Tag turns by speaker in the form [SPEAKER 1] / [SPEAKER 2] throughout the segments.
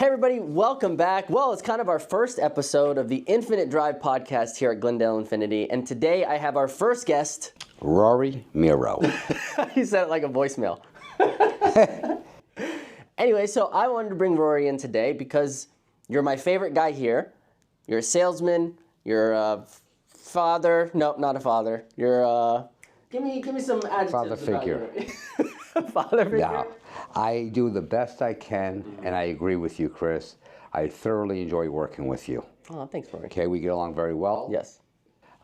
[SPEAKER 1] Hey everybody, welcome back. Well, it's kind of our first episode of the Infinite Drive podcast here at Glendale Infiniti, and today I have our first guest,
[SPEAKER 2] Rory Mero.
[SPEAKER 1] He said it like a voicemail. Anyway, so I wanted to bring Rory in today because you're my favorite guy here. You're a salesman, you're a father, no, not a father. You're give me some adjectives.
[SPEAKER 2] Father figure.
[SPEAKER 1] Father figure?
[SPEAKER 2] Yeah, I do the best I can, and I agree with you, Chris. I thoroughly enjoy working with you.
[SPEAKER 1] Oh, thanks, Rory.
[SPEAKER 2] Okay, we get along very well.
[SPEAKER 1] Yes.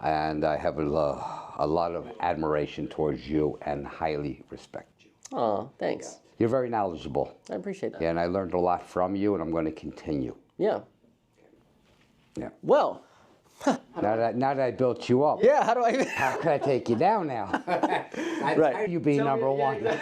[SPEAKER 2] And I have a lot of admiration towards you and highly respect you.
[SPEAKER 1] Oh, thanks.
[SPEAKER 2] You're very knowledgeable.
[SPEAKER 1] I appreciate that.
[SPEAKER 2] Yeah, and I learned a lot from you, and I'm going to continue.
[SPEAKER 1] Yeah.
[SPEAKER 2] Yeah.
[SPEAKER 1] Well.
[SPEAKER 2] Now that I built you up.
[SPEAKER 1] Yeah, how do I...
[SPEAKER 2] How can I take you down now?
[SPEAKER 1] Right.
[SPEAKER 2] You being number one.
[SPEAKER 1] But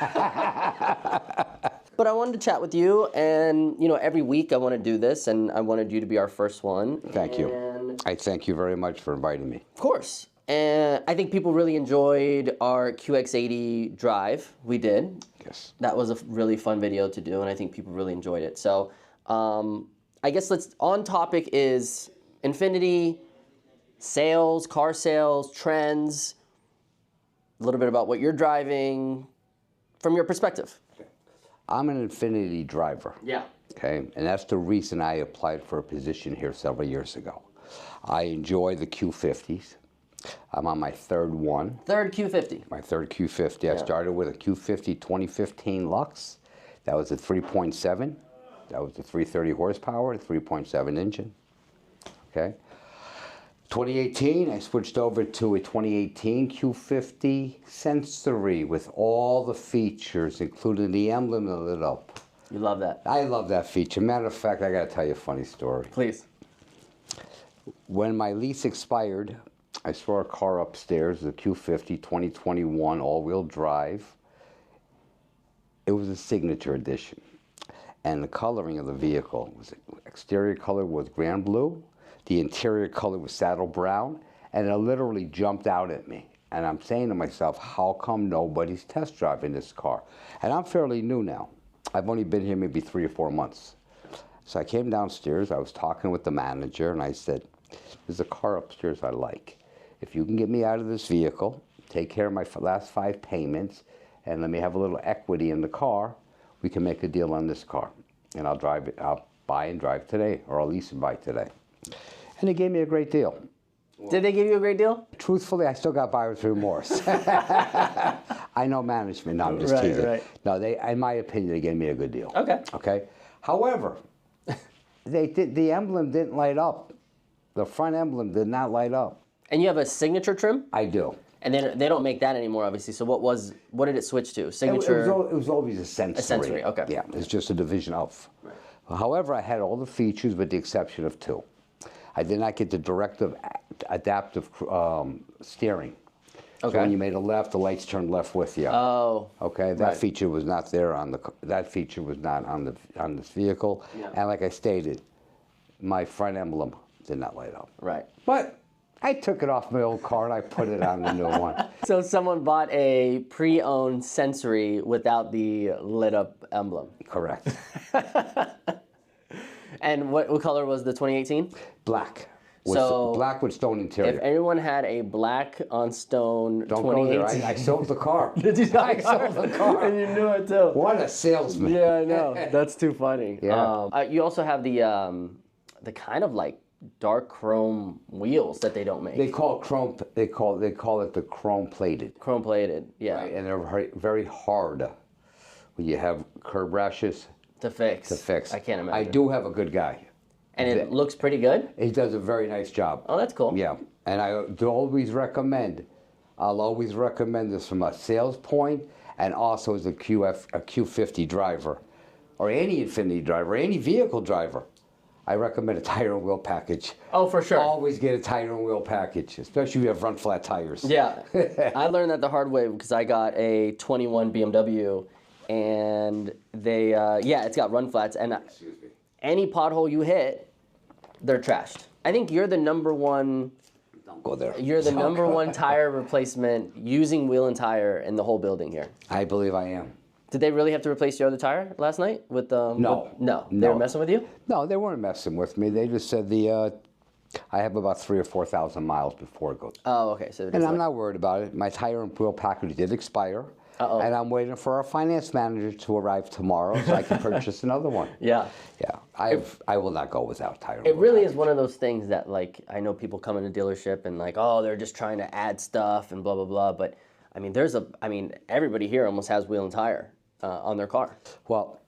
[SPEAKER 1] I wanted to chat with you, and you know, every week I want to do this, and I wanted you to be our first one.
[SPEAKER 2] Thank you.
[SPEAKER 1] And
[SPEAKER 2] I thank you very much for inviting me.
[SPEAKER 1] of course. And I think people really enjoyed our QX80 drive we did.
[SPEAKER 2] Yes.
[SPEAKER 1] That was a really fun video to do, and I think people really enjoyed it. So I guess on topic is Infiniti, sales, car sales, trends, a little bit about what you're driving from your perspective.
[SPEAKER 2] I'm an Infiniti driver.
[SPEAKER 1] Yeah.
[SPEAKER 2] Okay, and that's the reason I applied for a position here several years ago. I enjoy the Q50s. I'm on my third one.
[SPEAKER 1] Third Q50.
[SPEAKER 2] My third Q50. I started with a Q50 2015 Lux. That was a 3.7. That was a 330 horsepower, 3.7 engine. Okay. 2018, I switched over to a 2018 Q50 Sensory with all the features, including the emblem that lit up.
[SPEAKER 1] You love that.
[SPEAKER 2] I love that feature. Matter of fact, I got to tell you a funny story.
[SPEAKER 1] Please.
[SPEAKER 2] When my lease expired, I saw a car upstairs, the Q50 2021 all-wheel drive. It was a signature edition. And the coloring of the vehicle was, exterior color was grand blue. The interior color was saddle brown, and it literally jumped out at me. And I'm saying to myself, how come nobody's test driving this car? And I'm fairly new now. I've only been here maybe 3 or 4 months. So I came downstairs, I was talking with the manager, and I said, there's a car upstairs I like. If you can get me out of this vehicle, take care of my last 5 payments, and let me have a little equity in the car, we can make a deal on this car. And I'll drive it, I'll buy and drive today, or I'll lease and buy today. And they gave me a great deal.
[SPEAKER 1] Did they give you a great deal?
[SPEAKER 2] Truthfully, I still got buyer's remorse. I know management. No, I'm just teasing.
[SPEAKER 1] Right.
[SPEAKER 2] No, in my opinion, they gave me a good deal.
[SPEAKER 1] Okay.
[SPEAKER 2] Okay. However, the emblem didn't light up. The front emblem did not light up.
[SPEAKER 1] And you have a signature trim?
[SPEAKER 2] I do.
[SPEAKER 1] And they don't make that anymore, obviously. So what did it switch to? Signature?
[SPEAKER 2] It was always a Sensory.
[SPEAKER 1] A Sensory, okay.
[SPEAKER 2] Yeah, it's just a division of.
[SPEAKER 1] Right.
[SPEAKER 2] However, I had all the features with the exception of 2. I did not get the directive adaptive steering.
[SPEAKER 1] Okay.
[SPEAKER 2] So when you made a left, the lights turned left with you.
[SPEAKER 1] Oh.
[SPEAKER 2] Okay, that
[SPEAKER 1] right.
[SPEAKER 2] feature was not there on the. That feature was not on this vehicle.
[SPEAKER 1] Yeah.
[SPEAKER 2] And like I stated, my front emblem did not light up.
[SPEAKER 1] Right.
[SPEAKER 2] But I took it off my old car and I put it on the new one.
[SPEAKER 1] So someone bought a pre-owned Sensory without the lit up emblem.
[SPEAKER 2] Correct.
[SPEAKER 1] And what color was the 2018?
[SPEAKER 2] Black.
[SPEAKER 1] So
[SPEAKER 2] Black with stone interior.
[SPEAKER 1] If anyone had a black on stone
[SPEAKER 2] Don't
[SPEAKER 1] 2018,
[SPEAKER 2] go there. I sold the car.
[SPEAKER 1] Did you sell
[SPEAKER 2] I sold the car.
[SPEAKER 1] And you knew it too.
[SPEAKER 2] What a salesman.
[SPEAKER 1] Yeah, I know. That's too funny.
[SPEAKER 2] Yeah.
[SPEAKER 1] You also have the kind of like dark chrome wheels that they don't make.
[SPEAKER 2] They call chrome. They call it the chrome plated.
[SPEAKER 1] Chrome plated, yeah.
[SPEAKER 2] Right? And they're very, very hard when you have curb rashes
[SPEAKER 1] To fix.
[SPEAKER 2] I
[SPEAKER 1] can't imagine.
[SPEAKER 2] I do have a good guy.
[SPEAKER 1] And it looks pretty good?
[SPEAKER 2] He does a very nice job.
[SPEAKER 1] Oh, that's cool.
[SPEAKER 2] Yeah, and I'll always recommend this from a sales point and also as a Q50 driver or any Infiniti driver, any vehicle driver. I recommend a tire and wheel package.
[SPEAKER 1] Oh, for sure.
[SPEAKER 2] Always get a tire and wheel package, especially if you have front flat tires.
[SPEAKER 1] Yeah. I learned that the hard way because I got a 21 BMW and they, it's got run flats and any pothole you hit, they're trashed. I think you're the number one.
[SPEAKER 2] Don't go there.
[SPEAKER 1] You're the number one tire replacement using wheel and tire in the whole building here.
[SPEAKER 2] I believe I am.
[SPEAKER 1] Did they really have to replace your other tire last night with
[SPEAKER 2] No.
[SPEAKER 1] no. They
[SPEAKER 2] No.
[SPEAKER 1] were messing with you?
[SPEAKER 2] No, they weren't messing with me. They just said I have about 3,000 or 4,000 miles before it goes.
[SPEAKER 1] Oh, okay. So
[SPEAKER 2] And I'm not worried about it. My tire and wheel package did expire.
[SPEAKER 1] Uh-oh.
[SPEAKER 2] And I'm waiting for our finance manager to arrive tomorrow so I can purchase another one.
[SPEAKER 1] Yeah.
[SPEAKER 2] Yeah. I will not go without tire.
[SPEAKER 1] It really is one of those things that, like, I know people come in a dealership and like, oh, they're just trying to add stuff and blah blah blah. But I mean, everybody here almost has wheel and tire on their car.
[SPEAKER 2] Well,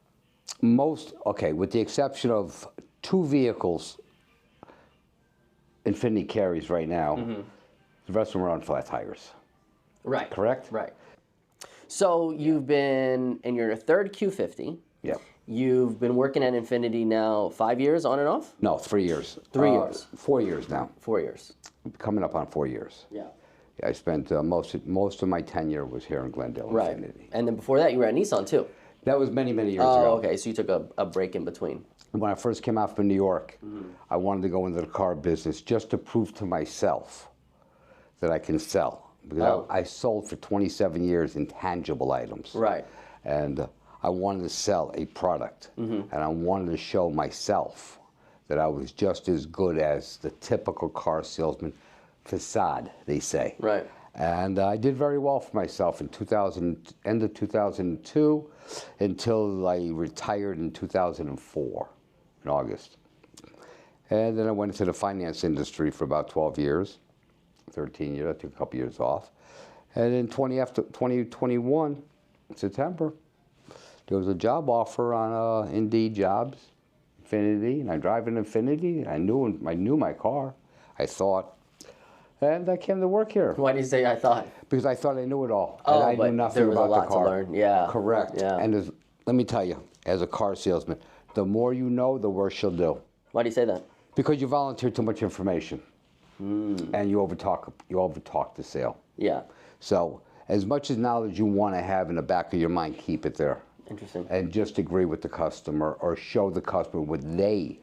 [SPEAKER 2] with the exception of 2 vehicles Infiniti carries right now, the rest of them are on flat tires.
[SPEAKER 1] Right.
[SPEAKER 2] Correct?
[SPEAKER 1] Right. So you've been in your third Q50.
[SPEAKER 2] Yep.
[SPEAKER 1] You've been working at Infiniti now 5 years on and off?
[SPEAKER 2] No, 3 years.
[SPEAKER 1] 3 years.
[SPEAKER 2] 4 years now.
[SPEAKER 1] 4 years.
[SPEAKER 2] Coming up on 4 years.
[SPEAKER 1] Yeah.
[SPEAKER 2] I spent most of my tenure was here in Glendale,
[SPEAKER 1] Right.
[SPEAKER 2] Infiniti.
[SPEAKER 1] And then before that, you were at Nissan too.
[SPEAKER 2] That was many, many years
[SPEAKER 1] Oh,
[SPEAKER 2] ago.
[SPEAKER 1] okay. So you took a break in between.
[SPEAKER 2] When I first came out from New York, I wanted to go into the car business just to prove to myself that I can sell. Because I sold for 27 years intangible items.
[SPEAKER 1] Right.
[SPEAKER 2] And I wanted to sell a product. And I wanted to show myself that I was just as good as the typical car salesman facade, they say.
[SPEAKER 1] Right.
[SPEAKER 2] And I did very well for myself in end of 2002 until I retired in 2004, in August. And then I went into the finance industry for about 12 years, 13 years. I took a couple years off. And in 2021, September, there was a job offer on Indeed Jobs, Infiniti, and I drive an Infiniti. I knew my car, I thought. And I came to work here.
[SPEAKER 1] Why do you say I thought?
[SPEAKER 2] Because I thought I knew it all.
[SPEAKER 1] Oh,
[SPEAKER 2] and I
[SPEAKER 1] but
[SPEAKER 2] knew nothing
[SPEAKER 1] there was a
[SPEAKER 2] about
[SPEAKER 1] lot
[SPEAKER 2] the car.
[SPEAKER 1] to learn. Yeah.
[SPEAKER 2] Correct.
[SPEAKER 1] Yeah.
[SPEAKER 2] And let me tell you, as a car salesman, the more you know, the worse you'll do.
[SPEAKER 1] Why do you say that?
[SPEAKER 2] Because you volunteer too much information. And you overtalk the sale.
[SPEAKER 1] Yeah.
[SPEAKER 2] So as much as knowledge you want to have in the back of your mind, keep it there.
[SPEAKER 1] Interesting.
[SPEAKER 2] And just agree with the customer or show the customer what they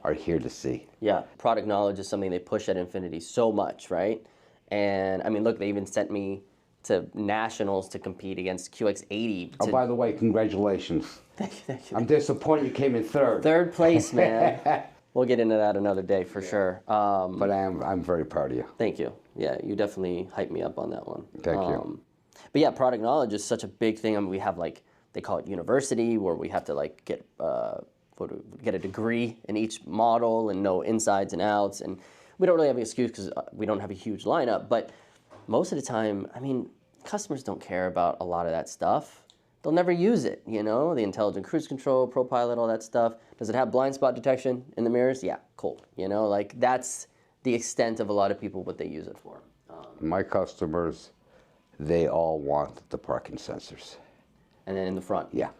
[SPEAKER 2] are here to see.
[SPEAKER 1] Yeah. Product knowledge is something they push at Infiniti so much, right? And I mean, look, they even sent me to nationals to compete against QX80.
[SPEAKER 2] Oh, by the way, congratulations.
[SPEAKER 1] Thank you.
[SPEAKER 2] I'm disappointed you came in third.
[SPEAKER 1] Third place, man. We'll get into that another day for sure.
[SPEAKER 2] But I'm very proud of you.
[SPEAKER 1] Thank you. Yeah, you definitely hyped me up on that one.
[SPEAKER 2] Thank you.
[SPEAKER 1] But yeah, product knowledge is such a big thing. I mean, we have they call it university, where we have to get a degree in each model and know insides and outs. And we don't really have an excuse because we don't have a huge lineup. But most of the time, I mean, customers don't care about a lot of that stuff. They'll never use it, the intelligent cruise control, ProPilot, all that stuff. Does it have blind spot detection in the mirrors? Yeah, cool. That's the extent of a lot of people what they use it for.
[SPEAKER 2] My customers, they all want the parking sensors.
[SPEAKER 1] And then in the front.
[SPEAKER 2] Yeah.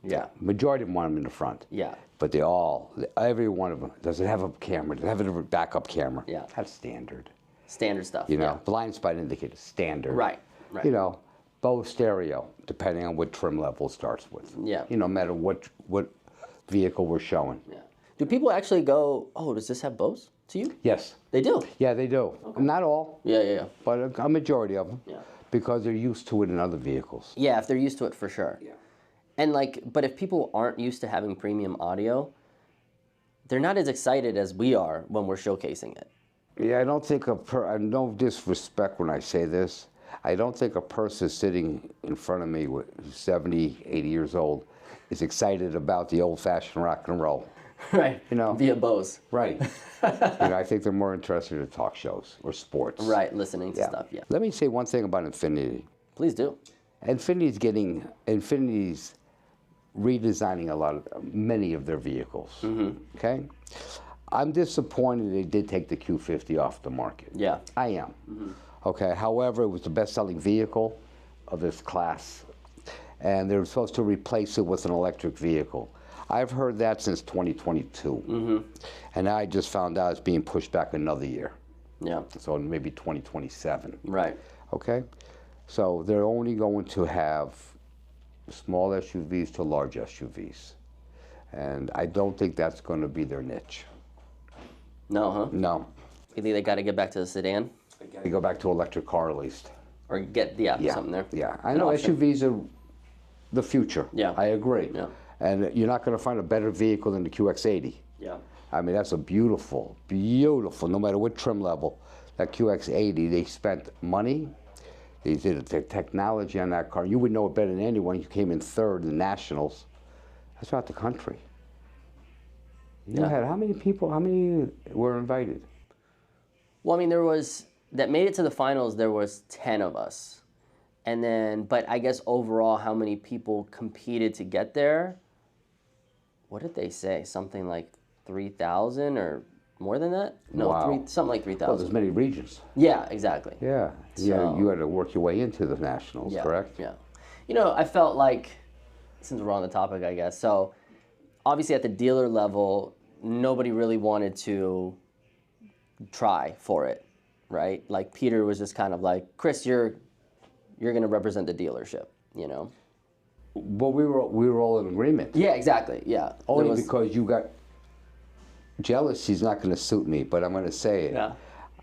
[SPEAKER 1] Yeah.
[SPEAKER 2] Majority of them want them in the front.
[SPEAKER 1] Yeah.
[SPEAKER 2] But every one of them, does it have a camera? Does it have a backup camera?
[SPEAKER 1] Yeah.
[SPEAKER 2] That's standard.
[SPEAKER 1] Standard stuff.
[SPEAKER 2] Yeah. Blind spot indicator, standard.
[SPEAKER 1] Right.
[SPEAKER 2] Both stereo, depending on what trim level it starts with.
[SPEAKER 1] Yeah.
[SPEAKER 2] No matter what vehicle we're showing.
[SPEAKER 1] Yeah. Do people actually go, oh, does this have Bose to you?
[SPEAKER 2] Yes.
[SPEAKER 1] They do?
[SPEAKER 2] Yeah, they do. Okay. Not all.
[SPEAKER 1] Yeah.
[SPEAKER 2] But a majority of them.
[SPEAKER 1] Yeah.
[SPEAKER 2] Because they're used to it in other vehicles.
[SPEAKER 1] Yeah, if they're used to it, for sure.
[SPEAKER 2] Yeah.
[SPEAKER 1] And but if people aren't used to having premium audio, they're not as excited as we are when we're showcasing it.
[SPEAKER 2] Yeah, I don't think I no disrespect when I say this. I don't think a person sitting in front of me with 70, 80 years old is excited about the old-fashioned rock and roll.
[SPEAKER 1] Right. Via Bose.
[SPEAKER 2] Right. I think they're more interested in talk shows or sports.
[SPEAKER 1] Right, listening to stuff, yeah.
[SPEAKER 2] Let me say one thing about Infiniti.
[SPEAKER 1] Please do.
[SPEAKER 2] Infiniti's redesigning many of their vehicles. Okay? I'm disappointed they did take the Q50 off the market.
[SPEAKER 1] Yeah.
[SPEAKER 2] I am. Okay, however, it was the best-selling vehicle of this class, and they were supposed to replace it with an electric vehicle. I've heard that since 2022, and I just found out it's being pushed back another year.
[SPEAKER 1] Yeah.
[SPEAKER 2] So maybe 2027.
[SPEAKER 1] Right.
[SPEAKER 2] Okay? So they're only going to have small SUVs to large SUVs, and I don't think that's going to be their niche.
[SPEAKER 1] No, huh?
[SPEAKER 2] No.
[SPEAKER 1] You think they got to get back to the sedan?
[SPEAKER 2] They go back to electric car at least.
[SPEAKER 1] Or get, something there.
[SPEAKER 2] Yeah, I know SUVs are the future.
[SPEAKER 1] Yeah.
[SPEAKER 2] I agree.
[SPEAKER 1] Yeah.
[SPEAKER 2] And you're not going to find a better vehicle than the QX80.
[SPEAKER 1] Yeah.
[SPEAKER 2] I mean, that's a beautiful, beautiful, no matter what trim level, that QX80, they spent money, they did the technology on that car. You would know it better than anyone. You came in third in the Nationals. That's throughout the country. You had how many people, how many were invited?
[SPEAKER 1] Well, I mean, that made it to the finals, there was 10 of us. And then, but I guess overall, how many people competed to get there? What did they say? Something like 3,000 or more than that? No,
[SPEAKER 2] Wow.
[SPEAKER 1] something like 3,000.
[SPEAKER 2] Well, there's many regions.
[SPEAKER 1] Yeah, exactly.
[SPEAKER 2] Yeah.
[SPEAKER 1] So,
[SPEAKER 2] you had to work your way into the Nationals,
[SPEAKER 1] yeah,
[SPEAKER 2] correct?
[SPEAKER 1] Yeah. You know, I felt like, since we're on the topic, I guess, so obviously at the dealer level, nobody really wanted to try for it, right? Like Peter was just kind of like, Chris, you're going to represent the dealership, you know?
[SPEAKER 2] But we were all in agreement.
[SPEAKER 1] Yeah, exactly. Yeah.
[SPEAKER 2] Only because you got jealous. He's not going to suit me, but I'm going to say it.
[SPEAKER 1] Yeah.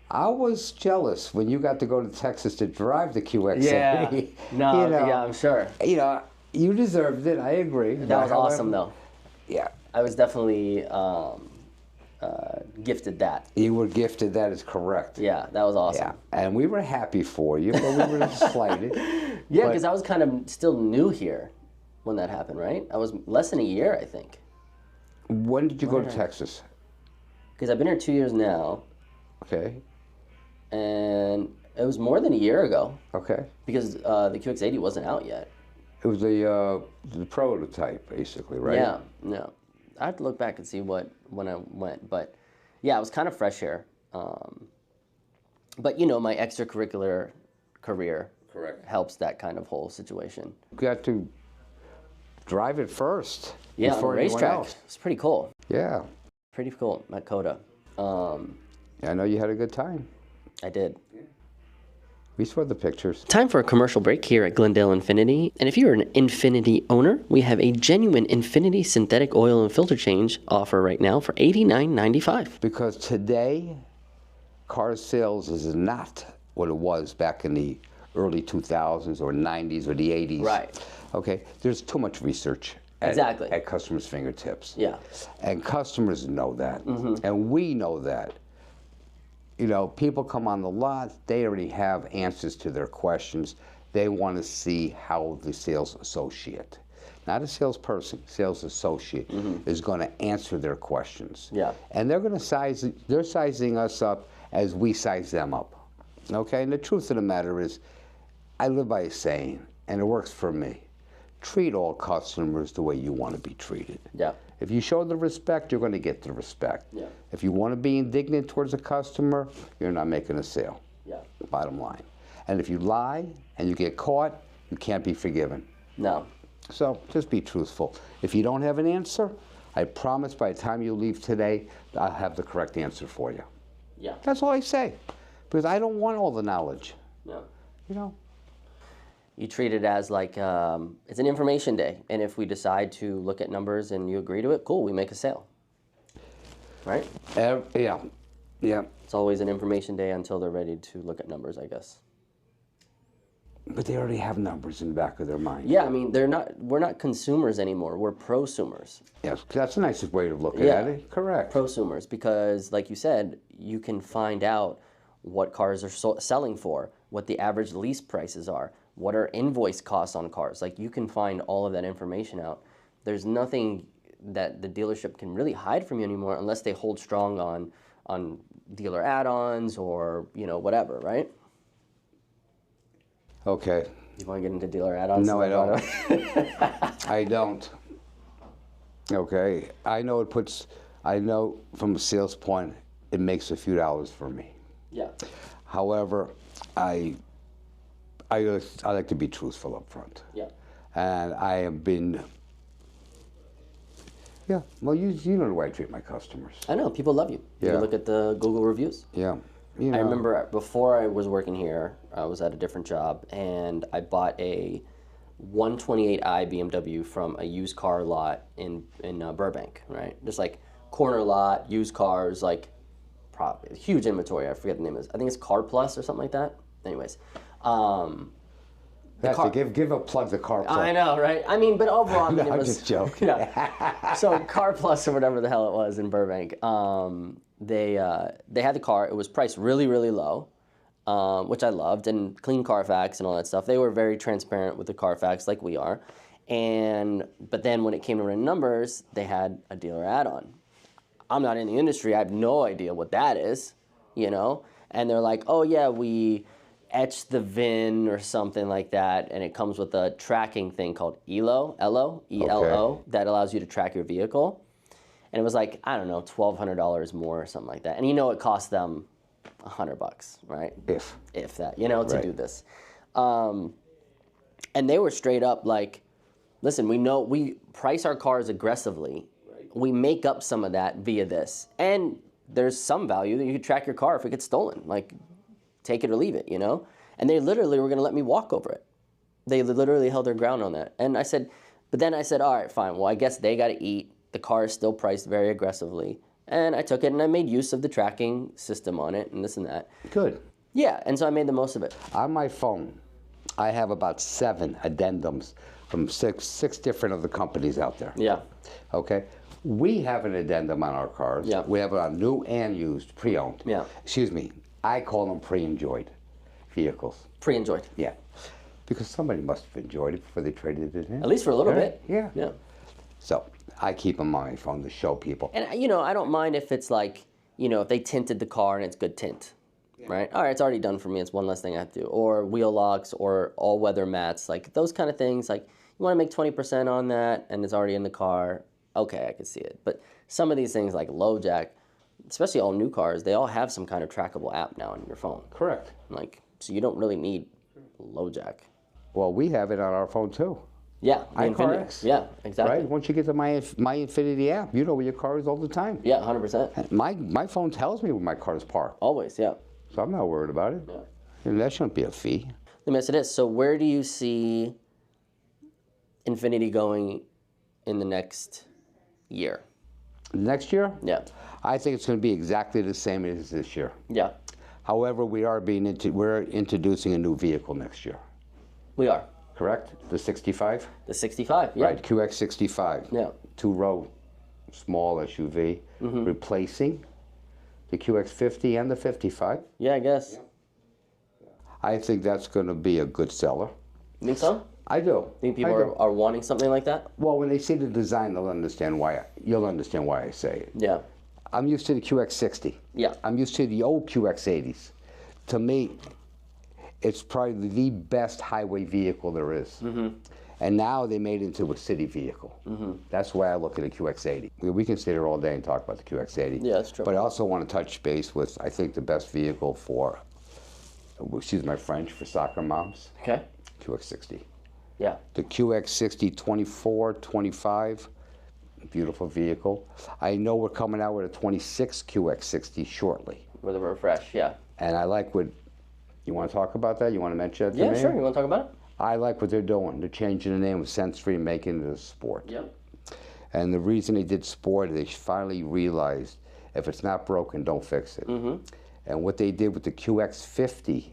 [SPEAKER 2] I was jealous when you got to go to Texas to drive the QX80.
[SPEAKER 1] Yeah. No,
[SPEAKER 2] You know,
[SPEAKER 1] yeah, I'm sure.
[SPEAKER 2] You know, you deserved it. I agree.
[SPEAKER 1] That was awesome, though.
[SPEAKER 2] Yeah.
[SPEAKER 1] I was definitely gifted that.
[SPEAKER 2] You were gifted. That is correct.
[SPEAKER 1] Yeah, that was awesome.
[SPEAKER 2] Yeah. And we were happy for you, but we were slighted.
[SPEAKER 1] Yeah, because I was kind of still new here when that happened, right? I was less than a year, I think.
[SPEAKER 2] When did you go to Texas?
[SPEAKER 1] Because I've been here 2 years now.
[SPEAKER 2] Okay.
[SPEAKER 1] And it was more than a year ago.
[SPEAKER 2] Okay.
[SPEAKER 1] Because the QX80 wasn't out yet.
[SPEAKER 2] It was the prototype, basically, right?
[SPEAKER 1] Yeah, no. I have to look back and see when I went. But yeah, I was kind of fresh here. But, you know, my extracurricular career helps that kind of whole situation.
[SPEAKER 2] You got to drive it first.
[SPEAKER 1] Yeah, on the
[SPEAKER 2] before anyone
[SPEAKER 1] racetrack.
[SPEAKER 2] else.
[SPEAKER 1] It's pretty cool.
[SPEAKER 2] Yeah.
[SPEAKER 1] Pretty cool at Coda.
[SPEAKER 2] I know you had a good time.
[SPEAKER 1] I did.
[SPEAKER 2] We saw the pictures.
[SPEAKER 1] Time for a commercial break here at Glendale Infiniti. And if you're an Infiniti owner, we have a genuine Infiniti synthetic oil and filter change offer right now for $89.95.
[SPEAKER 2] Because today, car sales is not what it was back in the early 2000s or 90s or the 80s.
[SPEAKER 1] Right.
[SPEAKER 2] Okay, there's too much research at customers' fingertips.
[SPEAKER 1] Yeah.
[SPEAKER 2] And customers know that. And we know that. You know, people come on the lot, they already have answers to their questions. They want to see how the sales associate, not a salesperson, sales associate, is going to answer their questions.
[SPEAKER 1] Yeah.
[SPEAKER 2] And they're going to they're sizing us up as we size them up. Okay? And the truth of the matter is, I live by a saying, and it works for me. Treat all customers the way you want to be treated.
[SPEAKER 1] Yeah.
[SPEAKER 2] If you show the respect, you're going to get the respect.
[SPEAKER 1] Yeah.
[SPEAKER 2] If you want to be indignant towards a customer, you're not making a sale.
[SPEAKER 1] Yeah.
[SPEAKER 2] Bottom line. And if you lie and you get caught, you can't be forgiven.
[SPEAKER 1] No.
[SPEAKER 2] So just be truthful. If you don't have an answer, I promise by the time you leave today, I'll have the correct answer for you.
[SPEAKER 1] Yeah.
[SPEAKER 2] That's all I say. Because I don't want all the knowledge.
[SPEAKER 1] No.
[SPEAKER 2] You know?
[SPEAKER 1] You treat it as like it's an information day, and if we decide to look at numbers and you agree to it, cool, we make a sale, right?
[SPEAKER 2] Yeah, yeah.
[SPEAKER 1] It's always an information day until they're ready to look at numbers, I guess.
[SPEAKER 2] But they already have numbers in the back of their mind.
[SPEAKER 1] Yeah, I mean, we're not consumers anymore. We're prosumers.
[SPEAKER 2] Yes, that's a nice way of looking at it. Correct.
[SPEAKER 1] Prosumers, because like you said, you can find out what cars are selling for, what the average lease prices are, what are invoice costs on cars. Like, you can find all of that information out. There's nothing that the dealership can really hide from you anymore unless they hold strong on dealer add-ons or, you know, whatever, right?
[SPEAKER 2] Okay.
[SPEAKER 1] You want to get into dealer add-ons?
[SPEAKER 2] No, I don't. I don't. Okay. I know from a sales point, it makes a few dollars for me.
[SPEAKER 1] Yeah.
[SPEAKER 2] However, I like to be truthful up front.
[SPEAKER 1] Yeah.
[SPEAKER 2] And I have been, yeah, well, you know the way I treat my customers.
[SPEAKER 1] I know, people love you.
[SPEAKER 2] Yeah.
[SPEAKER 1] You look at the Google reviews.
[SPEAKER 2] Yeah. You know.
[SPEAKER 1] I remember before I was working here, I was at a different job, and I bought a 128i BMW from a used car lot in Burbank, right? Just like corner lot, used cars, like huge inventory. I forget the name of it. I think it's Car Plus or something like that. Anyways.
[SPEAKER 2] Give a plug to Car Plus.
[SPEAKER 1] I know, right? I mean, but overall, I mean,
[SPEAKER 2] No,
[SPEAKER 1] it
[SPEAKER 2] I'm
[SPEAKER 1] was
[SPEAKER 2] just joking.
[SPEAKER 1] Yeah. So Car Plus or whatever the hell it was in Burbank, they had the car. It was priced really, really low, which I loved, and clean Carfax and all that stuff. They were very transparent with the Carfax, like we are. But then when it came to running numbers, they had a dealer add-on. I'm not in the industry. I have no idea what that is, you know? And they're like, oh yeah, we etch the VIN or something like that, and it comes with a tracking thing called ELO, E-L-O, that allows you to track your vehicle. And it was like, I don't know, $1,200 more or something like that. And you know it cost them $100, right? If that, you know, to do this. And they were straight up like, listen, we price our cars aggressively. We make up some of that via this. And there's some value that you could track your car if it gets stolen. Like, take it or leave it, you know? And they literally were going to let me walk over it. They literally held their ground on that. And I said, but then I said, all right, fine. Well, I guess they got to eat. The car is still priced very aggressively. And I took it and I made use of the tracking system on it and this and that.
[SPEAKER 2] Good.
[SPEAKER 1] Yeah, and so I made the most of it.
[SPEAKER 2] On my phone, I have about 7 addendums from six different of the companies out there.
[SPEAKER 1] Yeah.
[SPEAKER 2] Okay? We have an addendum on our cars.
[SPEAKER 1] Yeah.
[SPEAKER 2] We have it on new and used, pre-owned.
[SPEAKER 1] Yeah.
[SPEAKER 2] Excuse me. I call them pre-enjoyed vehicles.
[SPEAKER 1] Pre-enjoyed.
[SPEAKER 2] Yeah. Because somebody must have enjoyed it before they traded it in.
[SPEAKER 1] At least for a little bit.
[SPEAKER 2] Yeah.
[SPEAKER 1] Yeah.
[SPEAKER 2] So I keep them on my phone to show people.
[SPEAKER 1] And, you know, I don't mind if it's like, you know, if they tinted the car and it's good tint, right? All right, it's already done for me. It's one less thing I have to do. Or wheel locks or all-weather mats. Like, those kind of things. Like, you want to make 20% on that and it's already in the car. Okay, I can see it. But some of these things like LoJack, especially all new cars, they all have some kind of trackable app now on your phone.
[SPEAKER 2] Correct.
[SPEAKER 1] Like, so you don't really need LoJack.
[SPEAKER 2] Well, we have it on our phone too.
[SPEAKER 1] Yeah,
[SPEAKER 2] iCarX.
[SPEAKER 1] Yeah, exactly.
[SPEAKER 2] Right? Once you get to my Infiniti app, you know where your car is all the time.
[SPEAKER 1] Yeah, 100%.
[SPEAKER 2] And my phone tells me where my car is parked.
[SPEAKER 1] Always, yeah.
[SPEAKER 2] So I'm not worried about it.
[SPEAKER 1] Yeah.
[SPEAKER 2] And that shouldn't be a fee.
[SPEAKER 1] Let me ask you this. So where do you see Infiniti going in the next year?
[SPEAKER 2] Next year?
[SPEAKER 1] Yeah.
[SPEAKER 2] I think it's going to be exactly the same as this year.
[SPEAKER 1] Yeah.
[SPEAKER 2] However, we're introducing a new vehicle next year.
[SPEAKER 1] We are.
[SPEAKER 2] Correct? The 65?
[SPEAKER 1] The 65, yeah.
[SPEAKER 2] Right, QX65.
[SPEAKER 1] Yeah.
[SPEAKER 2] 2-row small SUV, replacing the QX50 and the 55.
[SPEAKER 1] Yeah, I guess.
[SPEAKER 2] I think that's going to be a good seller.
[SPEAKER 1] You think so?
[SPEAKER 2] I do.
[SPEAKER 1] Think people are wanting something like that?
[SPEAKER 2] Well, when they see the design, you'll understand why I say it.
[SPEAKER 1] Yeah.
[SPEAKER 2] I'm used to the QX60.
[SPEAKER 1] Yeah.
[SPEAKER 2] I'm used to the old QX80s. To me, it's probably the best highway vehicle there is. And now they made it into a city vehicle. That's why I look at the QX80. We can sit here all day and talk about the QX80.
[SPEAKER 1] Yeah, that's true.
[SPEAKER 2] But I also want to touch base with, I think, the best vehicle for, excuse my French, for soccer moms.
[SPEAKER 1] Okay.
[SPEAKER 2] QX60.
[SPEAKER 1] Yeah.
[SPEAKER 2] The QX60 24, 25, beautiful vehicle. I know we're coming out with a 26 QX60 shortly.
[SPEAKER 1] With a refresh, yeah.
[SPEAKER 2] And I like what, you want to talk about that? You want to mention that to me?
[SPEAKER 1] Yeah, sure. You want to talk about it?
[SPEAKER 2] I like what they're doing. They're changing the name of Sensory and making it a Sport.
[SPEAKER 1] Yep.
[SPEAKER 2] And the reason they did Sport, they finally realized if it's not broken, don't fix it. And what they did with the QX50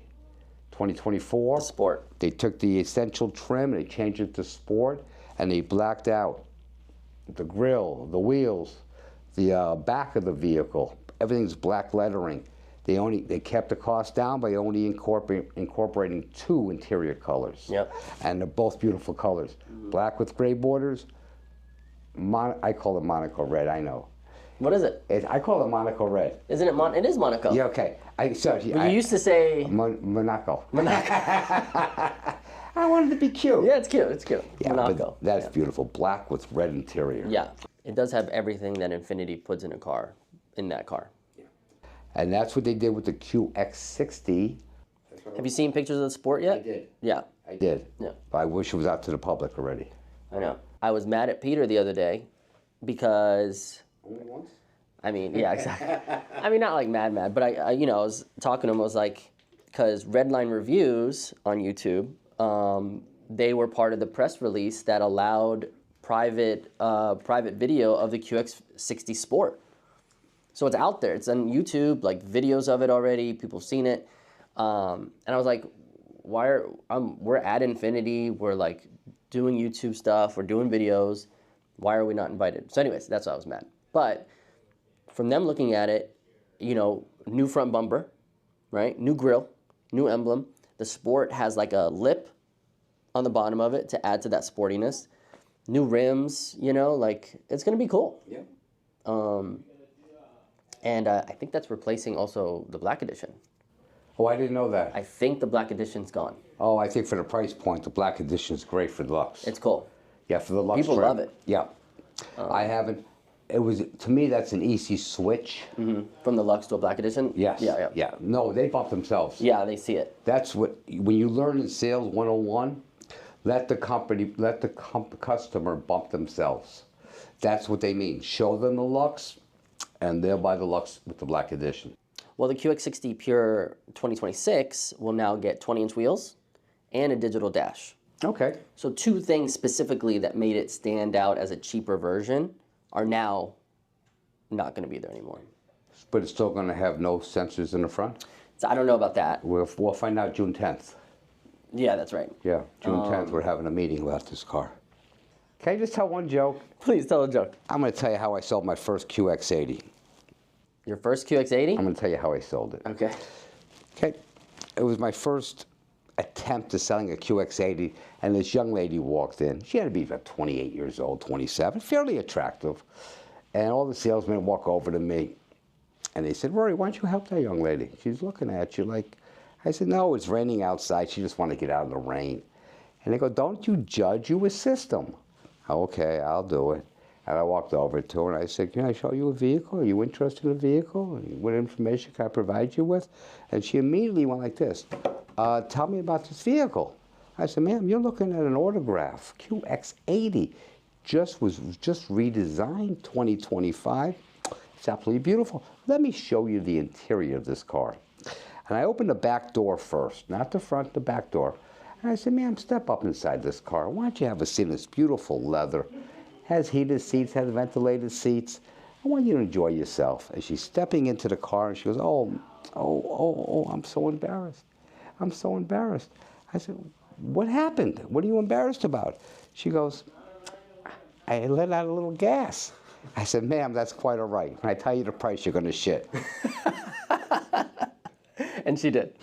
[SPEAKER 2] 2024,
[SPEAKER 1] The Sport.
[SPEAKER 2] they took the essential trim, they changed it to Sport, and they blacked out the grille, the wheels, the back of the vehicle. Everything's black lettering. They kept the cost down by only incorporating 2 interior colors.
[SPEAKER 1] Yep.
[SPEAKER 2] And they're both beautiful colors. Black with gray borders. I call it Monaco red, I know.
[SPEAKER 1] What is it?
[SPEAKER 2] I call it Monaco red.
[SPEAKER 1] Isn't it it is Monaco.
[SPEAKER 2] Yeah, okay.
[SPEAKER 1] You used to say
[SPEAKER 2] Monaco.
[SPEAKER 1] Monaco.
[SPEAKER 2] I wanted to be cute.
[SPEAKER 1] Yeah, it's cute. It's cute.
[SPEAKER 2] Yeah,
[SPEAKER 1] Monaco.
[SPEAKER 2] but that's beautiful. Black with red interior.
[SPEAKER 1] Yeah. It does have everything that Infiniti puts in a car, in that car.
[SPEAKER 2] And that's what they did with the QX60.
[SPEAKER 1] Have you seen pictures of the Sport yet?
[SPEAKER 2] I did.
[SPEAKER 1] Yeah.
[SPEAKER 2] I did.
[SPEAKER 1] Yeah.
[SPEAKER 2] But I wish it was out to the public already.
[SPEAKER 1] I know. I was mad at Peter the other day because,
[SPEAKER 2] Only once?
[SPEAKER 1] I mean, yeah, exactly. I mean, not like mad, but I you know, I was talking to him, I was like, because Redline Reviews on YouTube, they were part of the press release that allowed private video of the QX60 Sport. So it's out there. It's on YouTube, like videos of it already. People have seen it. And I was like, we're at Infiniti, we're like doing YouTube stuff, we're doing videos. Why are we not invited? So anyways, that's why I was mad. But from them looking at it, you know, new front bumper, right? New grille, new emblem. The Sport has like a lip on the bottom of it to add to that sportiness. New rims, you know, like it's gonna be cool.
[SPEAKER 2] Yeah.
[SPEAKER 1] And I think that's replacing also the Black Edition.
[SPEAKER 2] Oh, I didn't know that.
[SPEAKER 1] I think the Black Edition's gone.
[SPEAKER 2] Oh, I think for the price point, the Black Edition is great for Lux.
[SPEAKER 1] It's cool.
[SPEAKER 2] Yeah, for the Lux.
[SPEAKER 1] People love it.
[SPEAKER 2] Yeah. I haven't. It was, to me, that's an easy switch.
[SPEAKER 1] From the Lux to a Black Edition?
[SPEAKER 2] Yes. Yeah. No, they bump themselves.
[SPEAKER 1] Yeah, they see it.
[SPEAKER 2] That's what, when you learn in sales 101, let the customer bump themselves. That's what they mean. Show them the Lux, and they'll buy the Lux with the Black Edition.
[SPEAKER 1] Well, the QX60 Pure 2026 will now get 20-inch wheels and a digital dash.
[SPEAKER 2] Okay.
[SPEAKER 1] So two things specifically that made it stand out as a cheaper version are now not going to be there anymore.
[SPEAKER 2] But it's still going to have no sensors in the front?
[SPEAKER 1] So I don't know about that.
[SPEAKER 2] We'll find out June 10th.
[SPEAKER 1] Yeah, that's right.
[SPEAKER 2] Yeah, June 10th, we're having a meeting about this car. Can I just tell one joke?
[SPEAKER 1] Please tell a joke.
[SPEAKER 2] I'm going to tell you how I sold my first QX80.
[SPEAKER 1] Your first QX80?
[SPEAKER 2] I'm going to tell you how I sold it.
[SPEAKER 1] Okay.
[SPEAKER 2] Okay. It was my first attempt to selling a QX80, and this young lady walked in. She had to be about 28 years old, 27, fairly attractive. And all the salesmen walk over to me, and they said, Rory, why don't you help that young lady? She's looking at you like, I said, no, it's raining outside. She just wanted to get out of the rain. And they go, don't you judge, you assist them. Okay, I'll do it. And I walked over to her and I said, can I show you a vehicle? Are you interested in a vehicle? What information can I provide you with? And she immediately went like this, tell me about this vehicle. I said, ma'am, you're looking at an autograph, QX80. Was just redesigned 2025. It's absolutely beautiful. Let me show you the interior of this car. And I opened the back door first, not the front, the back door. And I said, ma'am, step up inside this car. Why don't you have a seat in this beautiful leather? Has heated seats, has ventilated seats. I want you to enjoy yourself. As she's stepping into the car, and she goes, oh, I'm so embarrassed. I'm so embarrassed. I said, what happened? What are you embarrassed about? She goes, I let out a little gas. I said, ma'am, that's quite all right. When I tell you the price, you're going to shit.
[SPEAKER 1] And she did.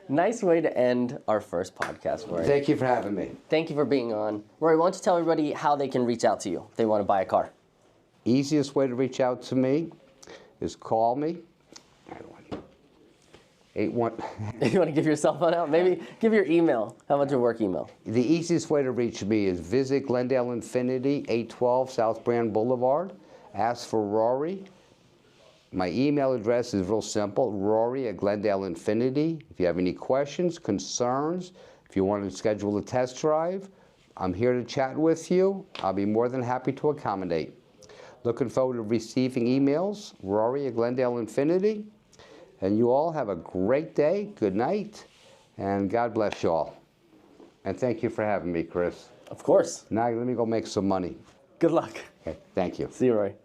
[SPEAKER 1] Nice way to end our first podcast, Rory.
[SPEAKER 2] Thank you for having me.
[SPEAKER 1] Thank you for being on. Rory, why don't you tell everybody how they can reach out to you if they want to buy a car?
[SPEAKER 2] Easiest way to reach out to me is call me. 81.
[SPEAKER 1] You want to give your cell phone out? Maybe give your email. How about your work email?
[SPEAKER 2] The easiest way to reach me is visit Glendale Infiniti, 812 South Brand Boulevard. Ask for Rory. My email address is real simple, Rory@Glendale Infiniti. If you have any questions, concerns, if you want to schedule a test drive, I'm here to chat with you. I'll be more than happy to accommodate. Looking forward to receiving emails, Rory@Glendale Infiniti. And you all have a great day, good night, and God bless you all. And thank you for having me, Chris.
[SPEAKER 1] Of course.
[SPEAKER 2] Now let me go make some money.
[SPEAKER 1] Good luck.
[SPEAKER 2] Okay, thank you.
[SPEAKER 1] See you, Rory.